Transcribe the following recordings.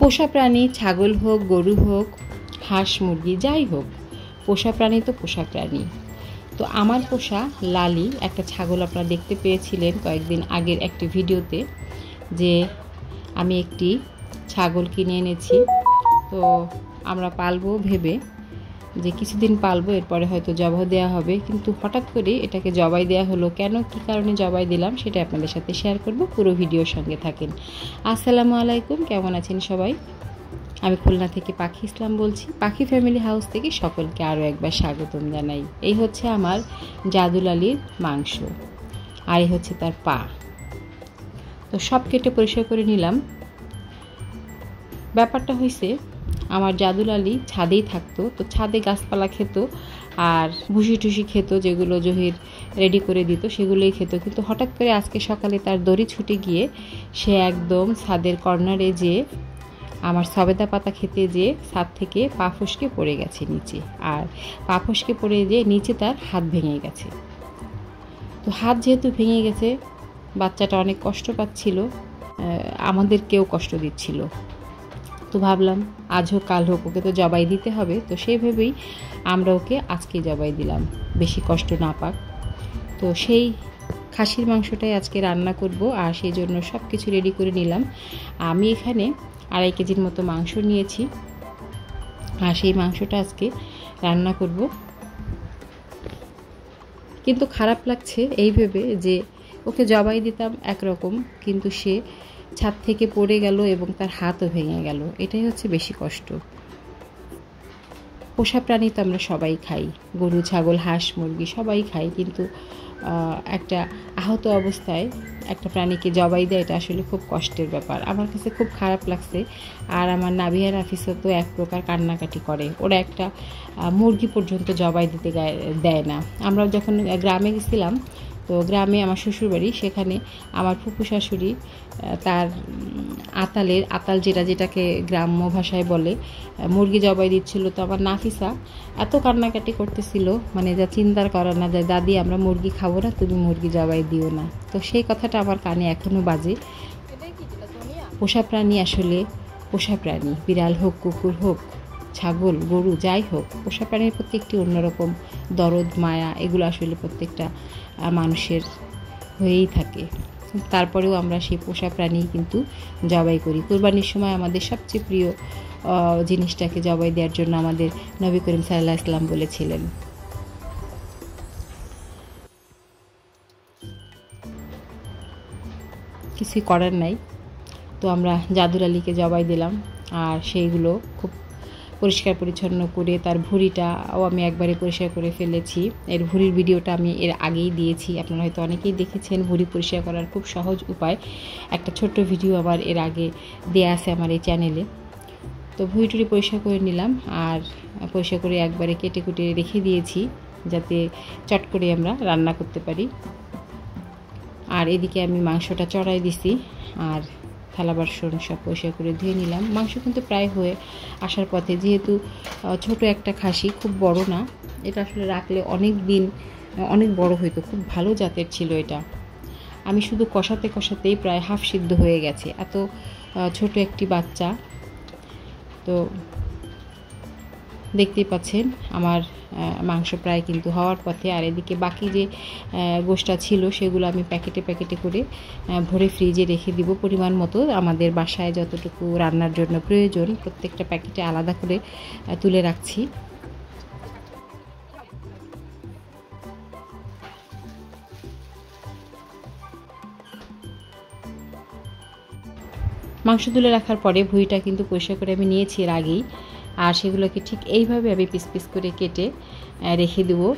পোষা প্রাণী ছাগল হোক, গরু হোক, হাঁস মুরগি যাই হোক, পোষা প্রাণী তো পোষা প্রাণী। তো আমার পোষা লালি একটা ছাগল আপনারা দেখতে পেয়েছিলেন কয়েকদিন আগের একটি ভিডিওতে, যে আমি একটি ছাগল কিনে এনেছি। তো আমরা পালবো ভেবে যে কিছুদিন পালবো, এরপরে হয়তো জবাই দেওয়া হবে, কিন্তু হঠাৎ করে এটাকে জবাই দেওয়া হলো। কেন, কী কারণে জবাই দিলাম সেটা আপনাদের সাথে শেয়ার করব, পুরো ভিডিওর সঙ্গে থাকেন। আসসালামু আলাইকুম, কেমন আছেন সবাই? আমি খুলনা থেকে পাখি ইসলাম বলছি, পাখি ফ্যামিলি হাউস থেকে সকলকে আরও একবার স্বাগতম জানাই। এই হচ্ছে আমার জাদুলালির মাংস, আর এই হচ্ছে তার পা। তো সব কেটে পরিষ্কার করে নিলাম। ব্যাপারটা হয়েছে, আমার জাদুলালি ছাদেই থাকতো, তো ছাদে গাছপালা খেত আর ভুসি টুসি খেত, যেগুলো জহির রেডি করে দিত সেগুলোই খেত। কিন্তু হঠাৎ করে আজকে সকালে তার দড়ি ছুটে গিয়ে সে একদম ছাদের কর্নারে যেয়ে আমার সবেদা পাতা খেতে যেয়ে ছাদ থেকে পা ফসকে পড়ে গেছে নিচে, আর পা ফসকে পড়ে যেয়ে নিচে তার হাত ভেঙে গেছে। তো হাত যেহেতু ভেঙে গেছে, বাচ্চাটা অনেক কষ্ট পাচ্ছিল, আমাদেরকেও কষ্ট দিচ্ছিল। তো ভাবলাম আজ হোক কাল হোক ওকে তো জবাই দিতে হবে। তো সেই ভেবেই আমরা ওকে আজকে জবাই দিলাম, বেশি কষ্ট না পাক। তো সেই খাসির মাংসটাই আজকে রান্না করব, আর সেই জন্য সব কিছু রেডি করে নিলাম। আমি এখানে 2.5 কেজির মতো মাংস নিয়েছি, আর সেই মাংসটা আজকে রান্না করব। কিন্তু খারাপ লাগছে এই ভেবে যে ওকে জবাই দিতাম একরকম, কিন্তু সে ছাদ থেকে পড়ে গেল এবং তার হাতও ভেঙে গেল। এটাই হচ্ছে বেশি কষ্ট। পোষা প্রাণী তো আমরা সবাই খাই, গরু ছাগল হাঁস মুরগি সবাই খাই, কিন্তু একটা আহত অবস্থায় একটা প্রাণীকে জবাই দেয়, এটা আসলে খুব কষ্টের ব্যাপার। আমার কাছে খুব খারাপ লাগছে। আর আমার নাবিহা নাফিসও তো এক প্রকার কান্নাকাটি করে, ওরা একটা মুরগি পর্যন্ত জবাই দিতে দেয় না। আমরা যখন গ্রামে গেছিলাম, তো গ্রামে আমার শ্বশুরবাড়ি, সেখানে আমার ফুপু শাশুড়ি তার আতাল যেটাকে গ্রাম্য ভাষায় বলে, মুরগি জবাই দিচ্ছিল। তো আমার নাফিসা এত কান্নাকাটি করতেছিল, মানে যা চিন্তার করার না, যে দাদি আমরা মুরগি খাবো না, তুমি মুরগি জবাই দিও না। তো সেই কথাটা আমার কানে এখনও বাজে। পোষা প্রাণী আসলে পোষা প্রাণী, বিড়াল হোক কুকুর হোক ছাগল গরু যাই হোক, পোষা প্রাণীর প্রতি একটি অন্যরকম দরদ মায়া, এগুলো আসলে প্রত্যেকটা মানুষের হয়েই থাকে। তারপরেও আমরা সেই পোষা প্রাণী কিন্তু জবাই করি। কুরবানির সময় আমাদের সবচেয়ে প্রিয় জিনিসটাকে জবাই দেওয়ার জন্য আমাদের নবী করিম সাল্লাল্লাহু আলাইহি ওয়াসাল্লাম বলেছিলেন। কিছুই করার নাই, তো আমরা জাদুলালিকে জবাই দিলাম। আর সেইগুলো খুব পরিষ্কার পরিচ্ছন্ন করে, তার ভুঁড়িটাও আমি একবারে পরিষ্কার করে ফেলেছি। এর ভুঁড়ির ভিডিওটা আমি এর আগেই দিয়েছি, আপনারা হয়তো অনেকেই দেখেছেন। ভুঁড়ি পরিষ্কার করার খুব সহজ উপায় একটা ছোট্ট ভিডিও আবার এর আগে দেয়া আছে আমার এই চ্যানেলে। তো ভুঁড়ি টুড়ি পরিষ্কার করে নিলাম, আর পরিষ্কার করে একবারে কেটে কুটে রেখে দিয়েছি, যাতে চট করে আমরা রান্না করতে পারি। আর এদিকে আমি মাংসটা চড়াই দিছি, আর থালা বাসন সব পরিষ্কার করে ধুয়ে নিলাম। মাংস কিন্তু প্রায় হয়ে আসার পথে, যেহেতু ছোট একটা খাসি, খুব বড় না, এটা আসলে রাখলে অনেক দিন অনেক বড় হইতো, খুব ভালো জাতের ছিল এটা। আমি শুধু কষাতেই প্রায় হাফ সিদ্ধ হয়ে গেছে, এত ছোট একটি বাচ্চা। তো দেখতেই পাচ্ছেন আমার মাংস প্রায় কিন্তু হওয়ার পথে। আর এদিকে বাকি যে গোশটা ছিল সেগুলো আমি প্যাকেটে করে ভরে ফ্রিজে রেখে দিব পরিমাণ মতো। আমাদের বাসায় যতটুকু রান্নার জন্য প্রয়োজন প্রত্যেকটা প্যাকেটে আলাদা করে তুলে রাখছি। মাংস তুলে রাখার পরে ভুঁড়িটা কিন্তু পরিষ্কার করে আমি নিয়েছি এর আগেই, আর সেগুলোকে ঠিক এইভাবে আমি পিস পিস করে কেটে রেখে দেবো,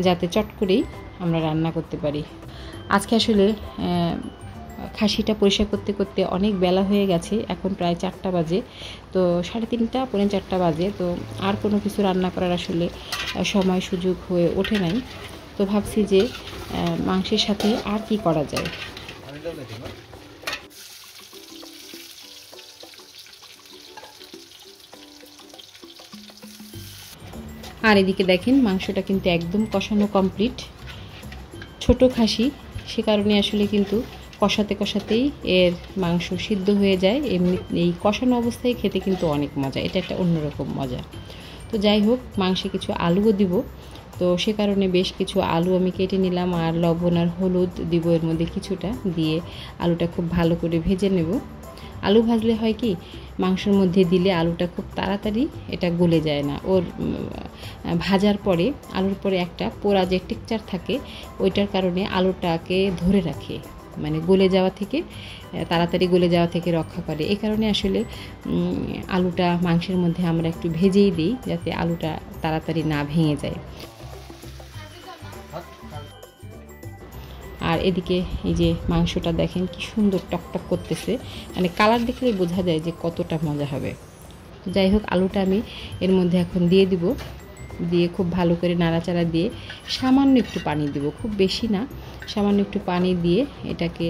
যাতে চট করেই আমরা রান্না করতে পারি। আজকে আসলে খাসিটা পরিষ্কার করতে করতে অনেক বেলা হয়ে গেছে, এখন প্রায় 4টা বাজে, তো 3:30 পৌনে 4টা বাজে। তো আর কোনো কিছু রান্না করার আসলে সময় সুযোগ হয়ে ওঠে নাই। তো ভাবছি যে মাংসের সাথে আর কি করা যায়। আর এদিকে দেখেন মাংসটা কিন্তু একদম কষানো কমপ্লিট। ছোট খাসি, সে কারণে আসলে কিন্তু কষাতে কষাতেই এর মাংস সিদ্ধ হয়ে যায়। এমনি এই কষানো অবস্থায় খেতে কিন্তু অনেক মজা, এটা একটা অন্যরকম মজা। তো যাই হোক, মাংসে কিছু আলুও দিব, তো সে কারণে বেশ কিছু আলু আমি কেটে নিলাম, আর লবণ আর হলুদ দিব এর মধ্যে কিছুটা, দিয়ে আলুটা খুব ভালো করে ভেজে নেব। আলু ভাজলে হয় কি, মাংসের মধ্যে দিলে আলুটা খুব তাড়াতাড়ি এটা গলে যায় না। ওর ভাজার পরে আলুর পরে একটা পোড়া যে টেক্সচার থাকে, ওইটার কারণে আলুটাকে ধরে রাখে, মানে গলে যাওয়া থেকে, তাড়াতাড়ি গলে যাওয়া থেকে রক্ষা করে। এই কারণে আসলে আলুটা মাংসের মধ্যে আমরা একটু ভেজেই দিই, যাতে আলুটা তাড়াতাড়ি না ভেঙে যায়। আর এদিকে এই যে মাংসটা দেখেন কি সুন্দর টকটক করতেছে, মানে কালার দেখলেই বোঝা যায় যে কতটা মজা হবে। যাই হোক, আলুটা আমি এর মধ্যে এখন দিয়ে দিব, দিয়ে খুব ভালো করে নাড়াচাড়া দিয়ে সামান্য একটু পানি দেব, খুব বেশি না, সামান্য একটু পানি দিয়ে এটাকে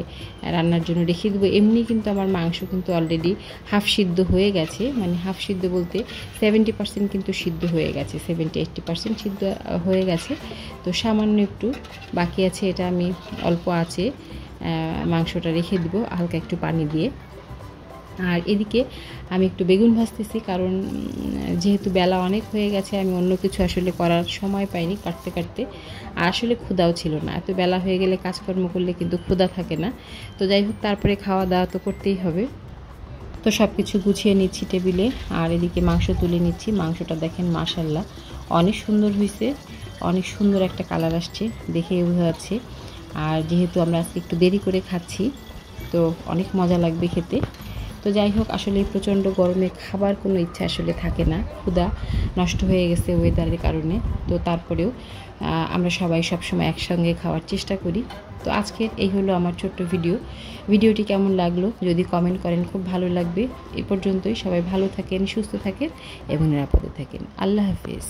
রান্নার জন্য রেখে দেবো। এমনি কিন্তু আমার মাংস কিন্তু অলরেডি হাফ সিদ্ধ হয়ে গেছে, মানে হাফ সিদ্ধ বলতে 70% কিন্তু সিদ্ধ হয়ে গেছে, 70-80% সিদ্ধ হয়ে গেছে। তো সামান্য একটু বাকি আছে, এটা আমি অল্প আছে মাংসটা রেখে দিব হালকা একটু পানি দিয়ে। আর এদিকে আমি একটু বেগুন ভাজতেছি, কারণ যেহেতু বেলা অনেক হয়ে গেছে, আমি অন্য কিছু আসলে করার সময় পাইনি কাটতে কাটতে, আর আসলে ক্ষুধাও ছিল না। এত বেলা হয়ে গেলে কাজকর্ম করলে কিন্তু ক্ষুধা থাকে না। তো যাই হোক, তারপরে খাওয়া দাওয়া তো করতেই হবে। তো সব কিছু গুছিয়ে নিচ্ছি টেবিলে, আর এদিকে মাংস তুলে নিচ্ছি। মাংসটা দেখেন মাশাআল্লাহ অনেক সুন্দর হয়েছে, অনেক সুন্দর একটা কালার আসছে, দেখে বোঝা যাচ্ছে। আর যেহেতু আমরা আজকে একটু দেরি করে খাচ্ছি, তো অনেক মজা লাগবে খেতে। তো যাই হোক, আসলে প্রচণ্ড গরমে খাবার কোনো ইচ্ছা আসলে থাকে না, ক্ষুধা নষ্ট হয়ে গেছে ওয়েদারের কারণে। তো তারপরেও আমরা সবাই সবসময় একসঙ্গে খাওয়ার চেষ্টা করি। তো আজকের এই হলো আমার ছোট্ট ভিডিওটি কেমন লাগলো যদি কমেন্ট করেন, খুব ভালো লাগবে। এ পর্যন্তই, সবাই ভালো থাকেন, সুস্থ থাকেন এবং নিরাপদে থাকেন। আল্লাহ হাফেজ।